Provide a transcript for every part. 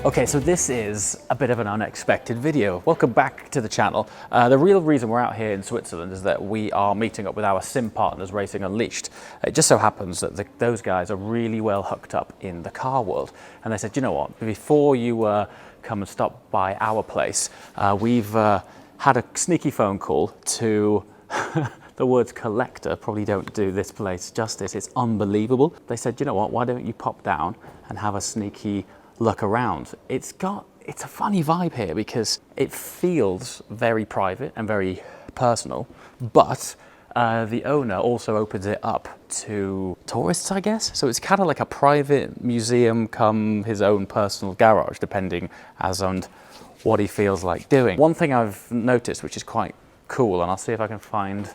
Okay, so this is a bit of an unexpected video. Welcome back to the channel. The real reason we're out here in Switzerland is that we are meeting up with our sim partners, Racing Unleashed. It just so happens that those guys are really well hooked up in the car world. And they said, you know what, before you come and stop by our place, we've had a sneaky phone call to the words collector probably don't do this place justice. It's unbelievable. They said, you know what, why don't you pop down and have a sneaky look around. It's a funny vibe here because it feels very private and very personal, but the owner also opens it up to tourists, I guess. So it's kind of like a private museum come his own personal garage, depending as on what he feels like doing. One thing I've noticed, which is quite cool, and I'll see if I can find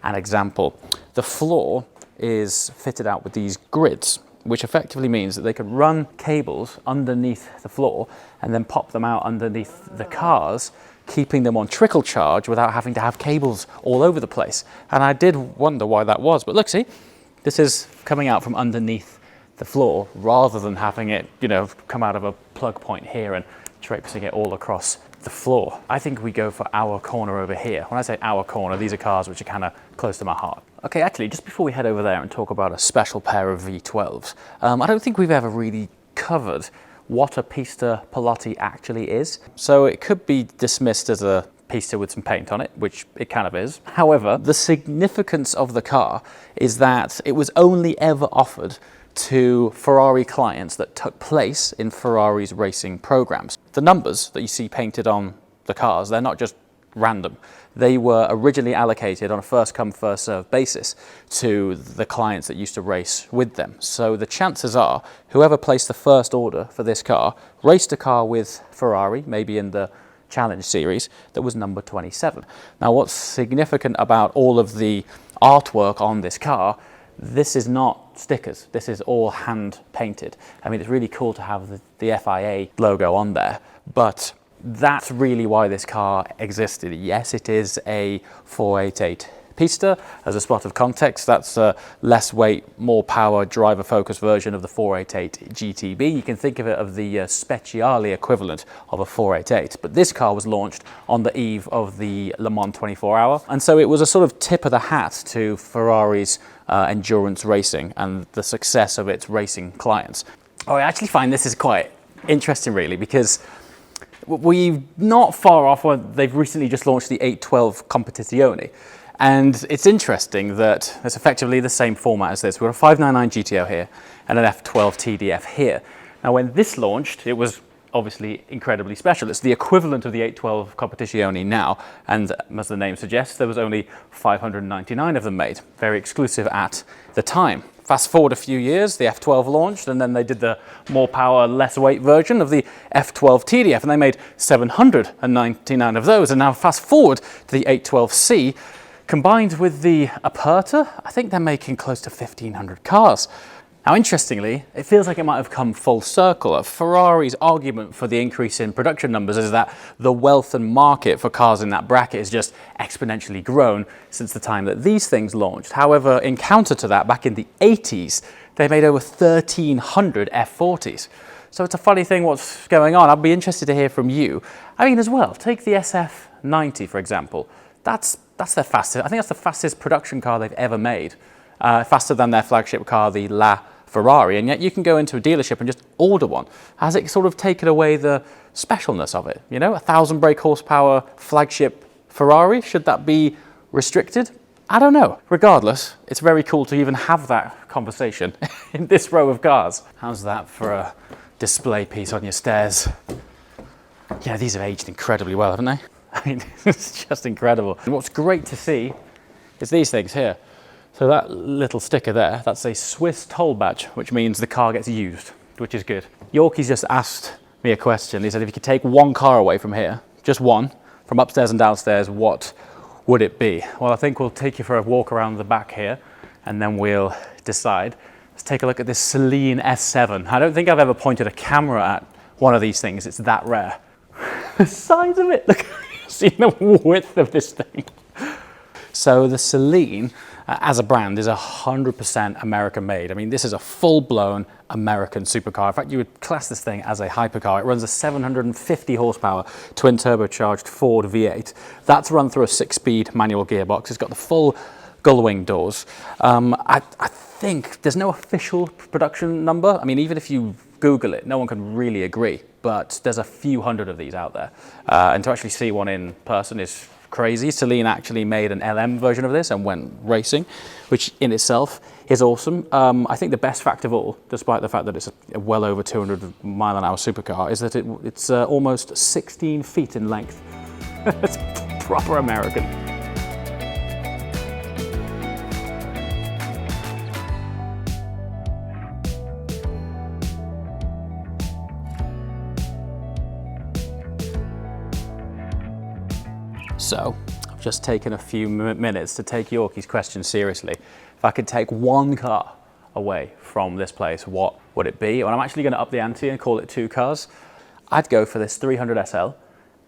an example. The floor is fitted out with these grids, which effectively means that they can run cables underneath the floor and then pop them out underneath the cars, keeping them on trickle charge without having to have cables all over the place. And I did wonder why that was, but look, see, this is coming out from underneath the floor rather than having it, you know, come out of a plug point here and traipsing it all across the floor. I think we go for our corner over here. When I say our corner, these are cars which are kind of close to my heart. Okay, actually, just before we head over there and talk about a special pair of V12s, I don't think we've ever really covered what a Pista Pilotti actually is. So it could be dismissed as a Pista with some paint on it, which it kind of is. However, the significance of the car is that it was only ever offered to Ferrari clients that took place in Ferrari's racing programs. The numbers that you see painted on the cars, they're not just random. They were originally allocated on a first come, first served basis to the clients that used to race with them. So the chances are whoever placed the first order for this car raced a car with Ferrari, maybe in the Challenge series, that was number 27. Now, what's significant about all of the artwork on this car, this is not stickers, this is all hand painted. I mean, it's really cool to have the FIA logo on there, but that's really why this car existed. Yes, it is a 488 Pista. As a spot of context, that's a less weight, more power, driver-focused version of the 488 GTB. You can think of it of the Speciale equivalent of a 488. But this car was launched on the eve of the Le Mans 24 Hour. And so it was a sort of tip of the hat to Ferrari's endurance racing and the success of its racing clients. Oh, I actually find this is quite interesting, really, because we're not far off when they've recently just launched the 812 Competizione. And it's interesting that it's effectively the same format as this. We've got a 599 GTO here and an F12 TDF here. Now, when this launched, it was obviously incredibly special. It's the equivalent of the 812 Competizione now, and as the name suggests, there was only 599 of them made, very exclusive at the time. Fast forward a few years, the F12 launched, and then they did the more power, less weight version of the F12 TDF, and they made 799 of those. And now fast forward to the 812C, combined with the Aperta, I think they're making close to 1,500 cars. Now, interestingly, it feels like it might have come full circle. Ferrari's argument for the increase in production numbers is that the wealth and market for cars in that bracket has just exponentially grown since the time that these things launched. However, in counter to that, back in the 80s, they made over 1,300 F40s. So it's a funny thing what's going on. I'd be interested to hear from you. I mean, as well, take the SF90, for example. That's their fastest. I think that's the fastest production car they've ever made. Faster than their flagship car, the La Ferrari, and yet you can go into a dealership and just order one. Has it sort of taken away the specialness of it? You know, 1,000 brake horsepower flagship Ferrari, should that be restricted? I don't know. Regardless, it's very cool to even have that conversation in this row of cars. How's that for a display piece on your stairs? Yeah, these have aged incredibly well, haven't they? I mean, it's just incredible. And what's great to see is these things here. So that little sticker there, that's a Swiss toll badge, which means the car gets used, which is good. Yorkie's just asked me a question. He said, if you could take one car away from here, just one, from upstairs and downstairs, what would it be? Well, I think we'll take you for a walk around the back here, and then we'll decide. Let's take a look at this Celine S7. I don't think I've ever pointed a camera at one of these things. It's that rare. The size of it, look, see the width of this thing. So the Celine, as a brand, is 100% American made. I mean, this is a full-blown American supercar. In fact, you would class this thing as a hypercar. It runs a 750 horsepower twin turbocharged Ford V8. That's run through a 6-speed manual gearbox. It's got the full gull-wing doors. I think there's no official production number. I mean, even if you Google it, no one can really agree, but there's a few hundred of these out there. And to actually see one in person is crazy. Celine actually made an LM version of this and went racing, which in itself is awesome. I think the best fact of all, despite the fact that it's a well over 200 mile an hour supercar, is that it's almost 16 feet in length. It's proper American. So, I've just taken a few minutes to take Yorkie's question seriously. If I could take one car away from this place, what would it be? And I'm actually going to up the ante and call it 2 cars. I'd go for this 300 SL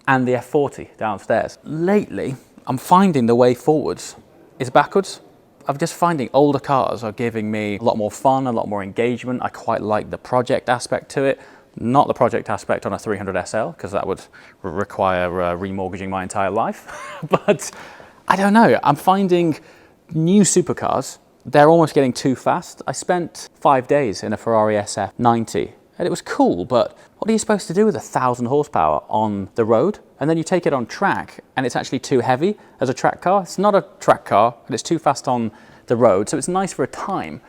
and the F40 downstairs. Lately, I'm finding the way forwards is backwards. I'm just finding older cars are giving me a lot more fun, a lot more engagement. I quite like the project aspect to it. Not the project aspect on a 300 SL, because that would require remortgaging my entire life. But I don't know, I'm finding new supercars, they're almost getting too fast. I spent 5 days in a Ferrari SF90 and it was cool, but what are you supposed to do with 1,000 horsepower on the road? And then you take it on track and it's actually too heavy as a track car. It's not a track car and it's too fast on the road, so it's nice for a time.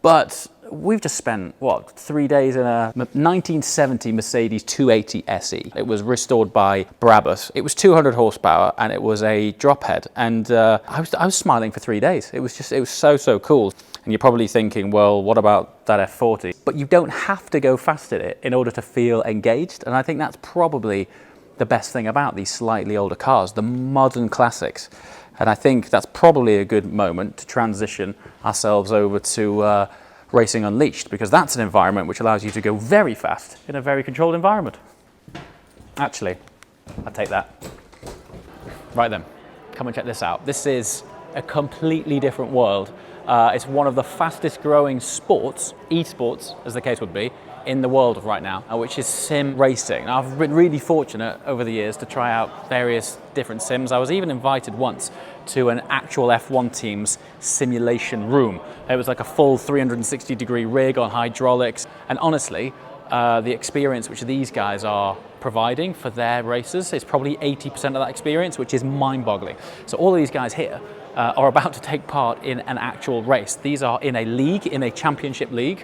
But we've just spent, what, 3 days in a 1970 Mercedes 280 SE. It was restored by Brabus. It was 200 horsepower and it was a drop head. And I was smiling for 3 days. It was so cool. And you're probably thinking, well, what about that F40? But you don't have to go fast in it in order to feel engaged. And I think that's probably the best thing about these slightly older cars, the modern classics. And I think that's probably a good moment to transition ourselves over to Racing Unleashed, because that's an environment which allows you to go very fast in a very controlled environment. Actually, I'll take that. Right then, come and check this out. This is a completely different world. It's one of the fastest growing sports, esports as the case would be, in the world right now, which is sim racing. Now, I've been really fortunate over the years to try out various different sims. I was even invited once to an actual F1 team's simulation room. It was like a full 360-degree rig on hydraulics. And honestly, the experience which these guys are providing for their races is probably 80% of that experience, which is mind-boggling. So all of these guys here are about to take part in an actual race. These are in a league, in a championship league.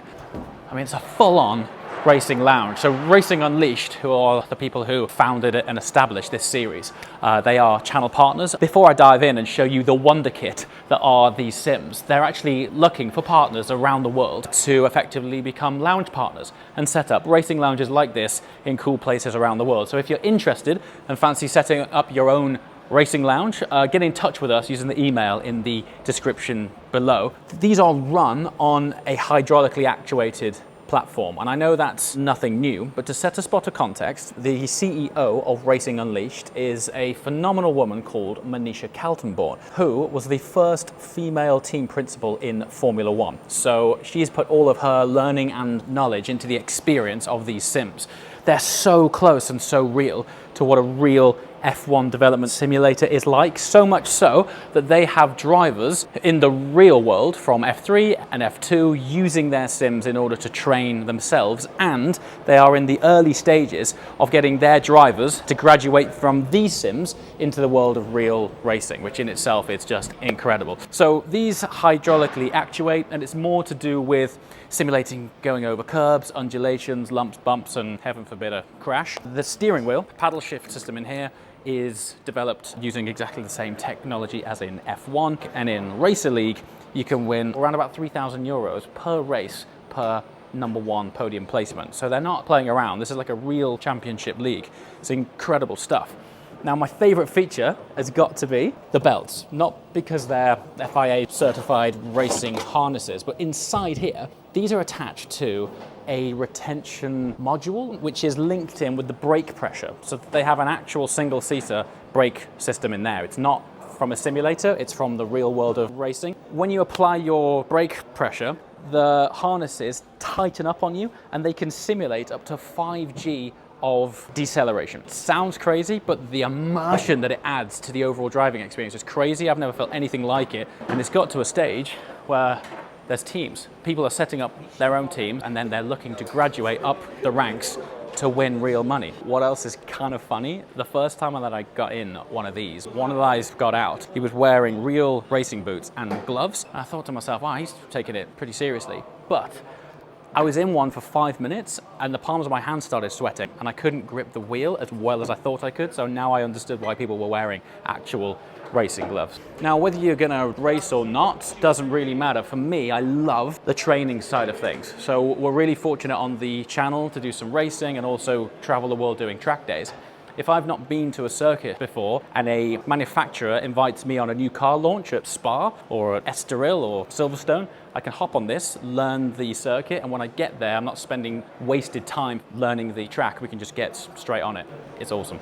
I mean, it's a full-on racing lounge. So Racing Unleashed, who are the people who founded it and established this series, they are channel partners. Before I dive in and show you the wonder kit that are these sims, they're actually looking for partners around the world to effectively become lounge partners and set up racing lounges like this in cool places around the world. So if you're interested and fancy setting up your own racing lounge, get in touch with us using the email in the description below. These are run on a hydraulically actuated platform, and I know that's nothing new, but to set a spot of context, the CEO of Racing Unleashed is a phenomenal woman called Manisha Kaltenborn, who was the first female team principal in Formula One. So she's put all of her learning and knowledge into the experience of these sims. They're so close and so real to what a real F1 development simulator is like, so much so that they have drivers in the real world from F3 and F2 using their sims in order to train themselves, and they are in the early stages of getting their drivers to graduate from these sims into the world of real racing, which in itself is just incredible. So these hydraulically actuate, and it's more to do with simulating going over curbs, undulations, lumps, bumps, and heaven forbid a crash. The steering wheel, paddle shift system in here, is developed using exactly the same technology as in F1, and in Racer League you can win around about 3,000 euros per race per #1 podium placement. So they're not playing around. This is like a real championship league. It's incredible stuff. Now, my favorite feature has got to be the belts, not because they're FIA certified racing harnesses, but inside here, these are attached to a retention module, which is linked in with the brake pressure. So they have an actual single-seater brake system in there. It's not from a simulator, it's from the real world of racing. When you apply your brake pressure, the harnesses tighten up on you and they can simulate up to 5G of deceleration. Sounds crazy, but the immersion that it adds to the overall driving experience is crazy. I've never felt anything like it. And it's got to a stage where there's teams. People are setting up their own teams and then they're looking to graduate up the ranks to win real money. What else is kind of funny? The first time that I got in one of these, one of the guys got out. He was wearing real racing boots and gloves. And I thought to myself, wow, he's taking it pretty seriously. But I was in one for 5 minutes and the palms of my hands started sweating and I couldn't grip the wheel as well as I thought I could. So now I understood why people were wearing actual racing gloves. Now, whether you're gonna race or not, doesn't really matter. For me, I love the training side of things. So we're really fortunate on the channel to do some racing and also travel the world doing track days. If I've not been to a circuit before and a manufacturer invites me on a new car launch at Spa or at Estoril or Silverstone, I can hop on this, learn the circuit, and when I get there, I'm not spending wasted time learning the track. We can just get straight on it. It's awesome.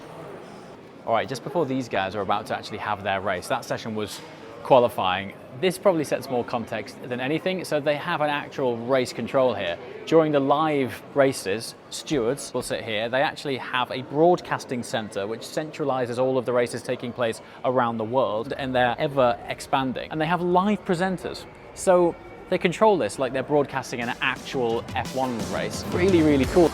All right, just before these guys are about to actually have their race, that session was qualifying. This probably sets more context than anything. So they have an actual race control here. During the live races, stewards will sit here. They actually have a broadcasting center which centralizes all of the races taking place around the world, and they're ever expanding. And they have live presenters. So they control this like they're broadcasting an actual F1 race. Really, really cool.